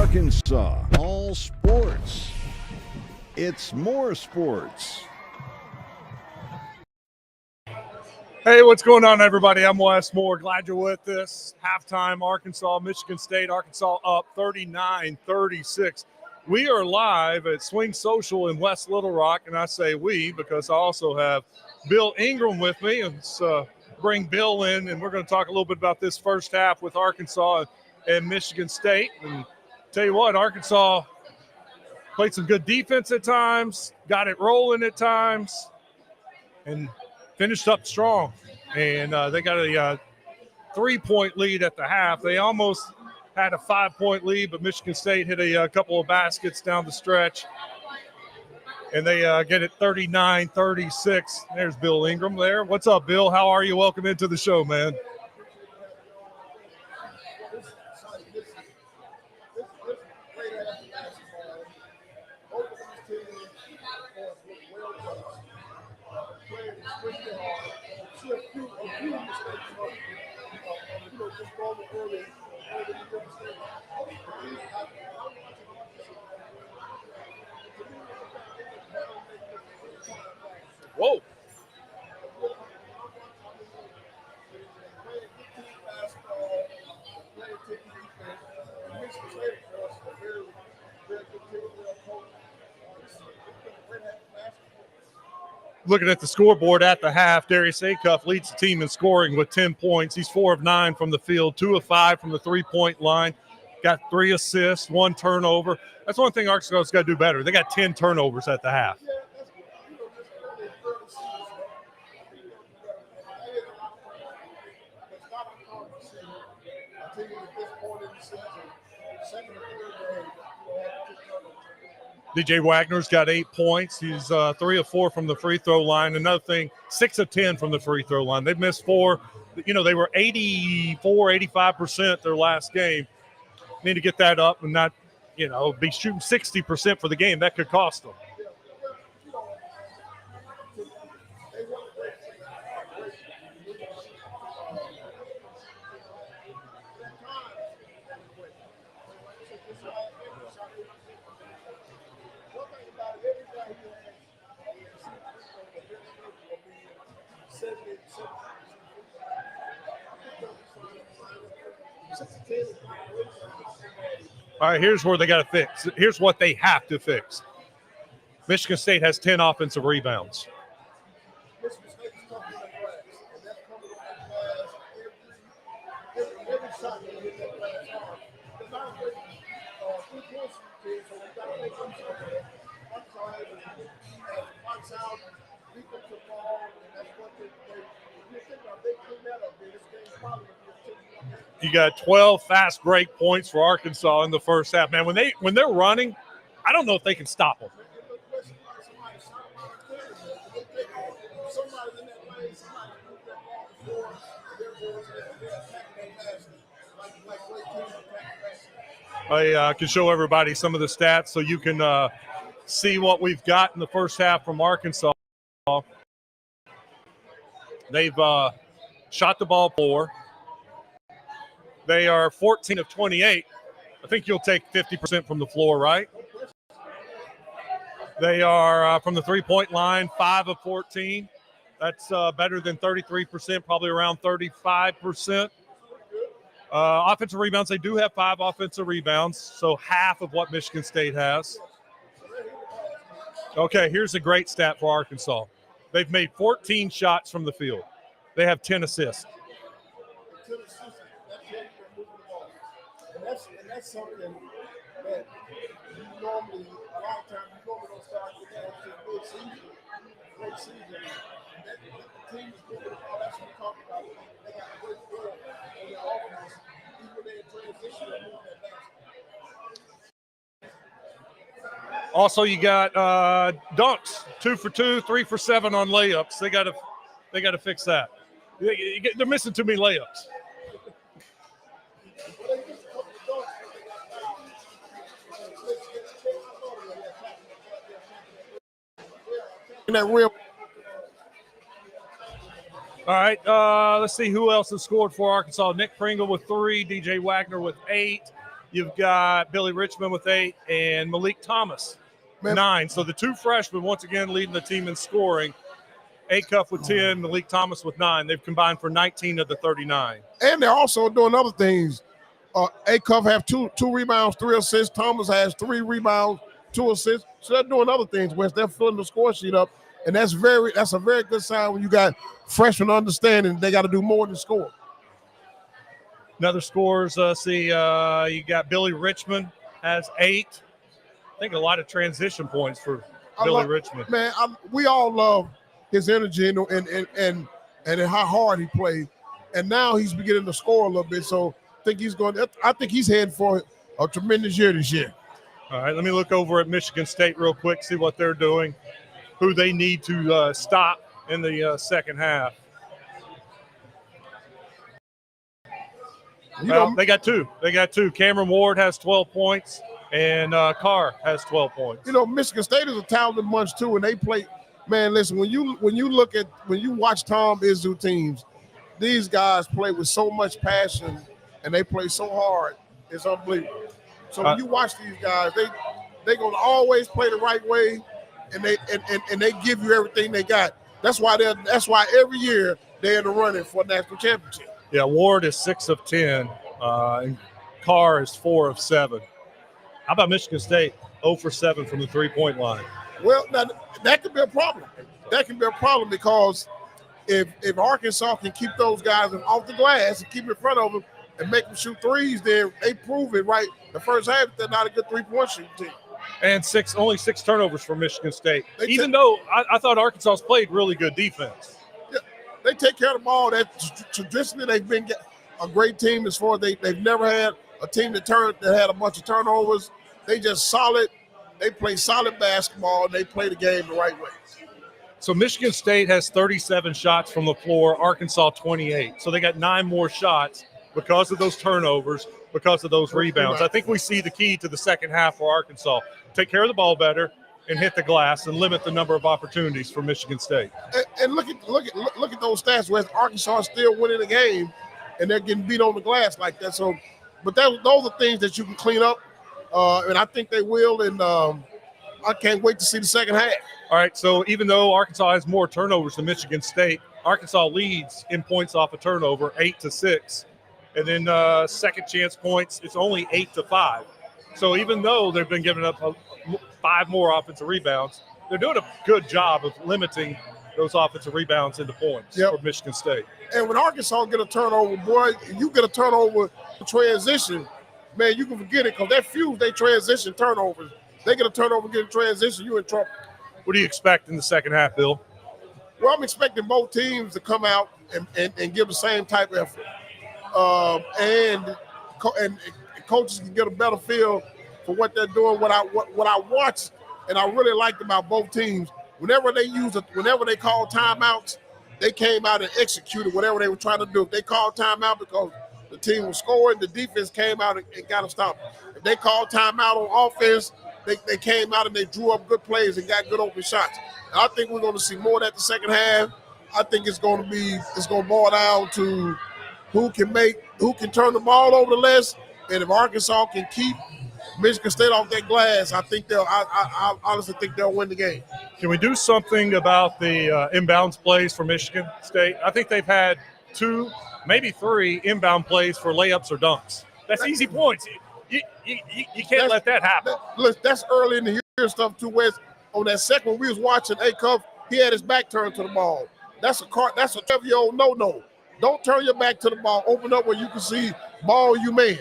Arkansas, all sports. It's more sports. Hey, what's going on, everybody? I'm Wess Moore. Glad you're with us. Halftime, Arkansas, Michigan State. Arkansas up 39-36. We are live at Swing Social in West Little Rock, and I say we because I also have Bill Ingram with me. And bring Bill in, and we're going to talk a little bit about this first half with Arkansas and Michigan State. And tell you what, Arkansas played some good defense at times, got it rolling at times, and finished up strong. And they got a 3-point lead at the half. They almost had a 5-point lead, but Michigan State hit a couple of baskets down the stretch. And they get it 39-36. There's Bill Ingram there. What's up, Bill? How are you? Welcome into the show, man. Whoa. Looking at the scoreboard at the half, Darius Acuff leads the team in scoring with 10 points. He's 4 of 9 from the field, 2 of 5 from the three-point line. Got 3 assists, 1 turnover. That's one thing Arkansas's got to do better. They got 10 turnovers at the half. DJ Wagner's got 8 points. He's 3 of 4 from the free throw line. Another thing, 6 of 10 from the free throw line. They've missed 4. They were 84, 85% their last game. Need to get that up and not, be shooting 60% for the game. That could cost them. All right, here's where they got to fix. Here's what they have to fix. Michigan State has 10 offensive rebounds. You got 12 fast break points for Arkansas in the first half. Man, when they're running, I don't know if they can stop them. I can show everybody some of the stats so you can see what we've got in the first half from Arkansas. They've shot the ball 4. They are 14 of 28. I think you'll take 50% from the floor, right? They are from the three-point line, 5 of 14. That's better than 33%, probably around 35%. Offensive rebounds, they do have 5 offensive rebounds, so half of what Michigan State has. Okay, here's a great stat for Arkansas. They've made 14 shots from the field. They have 10 assists. And that's something that you normally, a lot of times, you normally don't start with that until great season. That the team is moving the ball. That's what we're talking about. They got a great flow on their offense. Even when they're in transition, they're moving that basket. Also, you got dunks, 2 for 2, 3 for 7 on layups. They got to fix that. They're missing too many layups. That real. All right, let's see who else has scored for Arkansas. Nick Pringle with 3, DJ Wagner with 8. You've got Billy Richmond with 8 and Malik Thomas, 9. So the 2 freshmen, once again, leading the team in scoring. Acuff with 10, Malik Thomas with 9. They've combined for 19 of the 39. And they're also doing other things. Acuff have two rebounds, 3 assists. Thomas has 3 rebounds, 2 assists. So they're doing other things, Wes. They're filling the score sheet up. And that's a very good sign when you got freshmen understanding they got to do more than score. Another scores, you got Billy Richmond has 8. I think a lot of transition points for Billy Richmond. Man, we all love his energy and how hard he played. And now he's beginning to score a little bit. So I think he's heading for a tremendous year this year. All right, let me look over at Michigan State real quick, see what they're doing, who they need to stop in the second half. They got two. Cameron Ward has 12 points, and Carr has 12 points. Michigan State is a talented bunch too, and they play. Man, listen, when you watch Tom Izzo teams, these guys play with so much passion, and they play so hard. It's unbelievable. So when you watch these guys, they're gonna always play the right way, and they give you everything they got. That's why every year they're in the running for a national championship. Yeah, Ward is 6 of 10, and Carr is 4 of 7. How about Michigan State? 0 for 7 from the 3-point line. Well, now, that could be a problem. That can be a problem because if Arkansas can keep those guys off the glass and keep in front of them and make them shoot threes, then they prove it right the first half they're not a good 3-point shooting team. And only 6 turnovers for Michigan State, even though I thought Arkansas played really good defense. Yeah, they take care of the ball. That traditionally they've been a great team as far as they've never had a team that had a bunch of turnovers. They just solid. They play solid basketball, and they play the game the right way. So Michigan State has 37 shots from the floor, Arkansas 28. So they got 9 more shots because of those turnovers, because of those rebounds. I think we see the key to the second half for Arkansas. Take care of the ball better and hit the glass and limit the number of opportunities for Michigan State. And look at those stats where Arkansas is still winning the game, and they're getting beat on the glass like that. So, but those are things that you can clean up. And I think they will, and I can't wait to see the second half. All right, so even though Arkansas has more turnovers than Michigan State, Arkansas leads in points off a turnover 8-6. And then second chance points, it's only 8-5. So even though they've been giving up 5 more offensive rebounds, they're doing a good job of limiting those offensive rebounds into points for Michigan State. And when Arkansas get a turnover, boy, you get a turnover transition, man, you can forget it because that fuels they transition turnovers. They get a turnover, get a transition, you're in trouble. What do you expect in the second half, Bill? Well, I'm expecting both teams to come out and give the same type of effort. And coaches can get a better feel for what they're doing. What I watched and I really liked about both teams, whenever they called timeouts, they came out and executed whatever they were trying to do. If they called timeout because the team was scoring, the defense came out and got to stop. If they called timeout on offense, they came out and they drew up good plays and got good open shots. And I think we're going to see more of that the second half. I think it's going to boil down to who can turn the ball over the less, and if Arkansas can keep Michigan State off that glass, I honestly think they'll win the game. Can we do something about the inbounds plays for Michigan State? I think they've had 2, maybe 3 inbound plays for layups or dunks. That's easy points. You can't let that happen. That's early in the year stuff too, Wes. On that second one we was watching Acuff, he had his back turned to the ball. That's a 12-year-old no. Don't turn your back to the ball. Open up where you can see ball you man.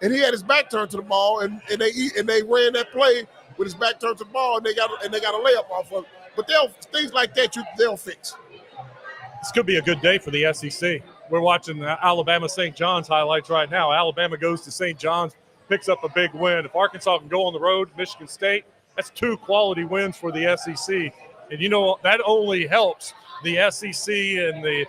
And he had his back turned to the ball, and they ran that play with his back turned to the ball, and they got a layup off of it. But things like that they'll fix. This could be a good day for the SEC. We're watching Alabama St. John's highlights right now. Alabama goes to St. John's, picks up a big win. If Arkansas can go on the road, Michigan State, that's 2 quality wins for the SEC. And that only helps the SEC and the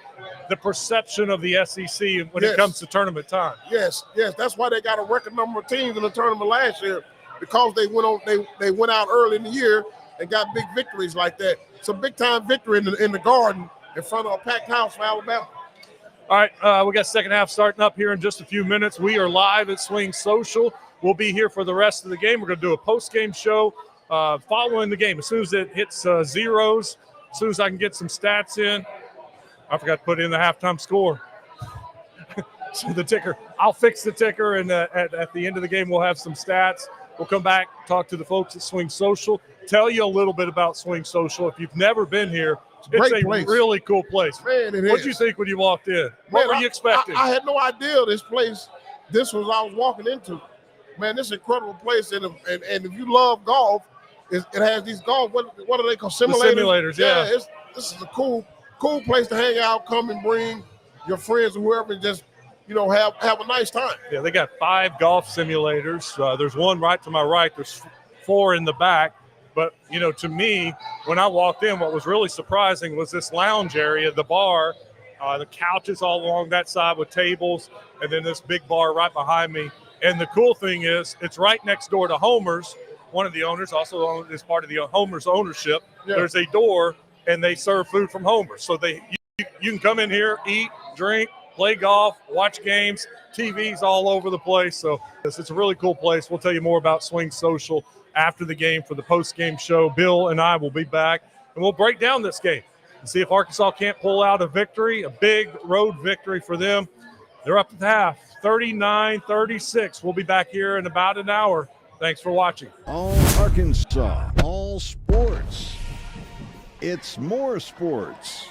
perception of the SEC when it comes to tournament time. Yes. That's why they got a record number of teams in the tournament last year, because they went out early in the year and got big victories like that. It's a big time victory in the Garden in front of a packed house for Alabama. All right, we got second half starting up here in just a few minutes. We are live at Swing Social We'll be here for the rest of the game. We're going to do a post-game show following the game. As soon as it hits zeros, as soon as I can get some stats in, I forgot to put in the halftime score. So the ticker, I'll fix the ticker, and at the end of the game, we'll have some stats. We'll come back, talk to the folks at Swing Social, tell you a little bit about Swing Social. If you've never been here, it's a place. Really cool place. Man, what did you think when you walked in? What were you expecting? I had no idea this place, this was I was walking into. Man, this incredible place, and if you love golf, it has these golf, what are they called? Simulators? The simulators, yeah. This is a cool place to hang out, come and bring your friends or whoever, and just have a nice time. Yeah, they got 5 golf simulators. There's one right to my right. There's 4 in the back. But, to me, when I walked in, what was really surprising was this lounge area, the bar, the couches all along that side with tables, and then this big bar right behind me. And the cool thing is it's right next door to Homer's. One of the owners also is part of the Homer's ownership. Yeah. There's a door, and they serve food from Homer's. So you can come in here, eat, drink, play golf, watch games, TVs all over the place. So it's a really cool place. We'll tell you more about Swing Social after the game for the post-game show. Bill and I will be back, and we'll break down this game and see if Arkansas can't pull out a victory, a big road victory for them. They're up at the half, 39-36. We'll be back here in about an hour. Thanks for watching. All Arkansas, all sports. It's more sports.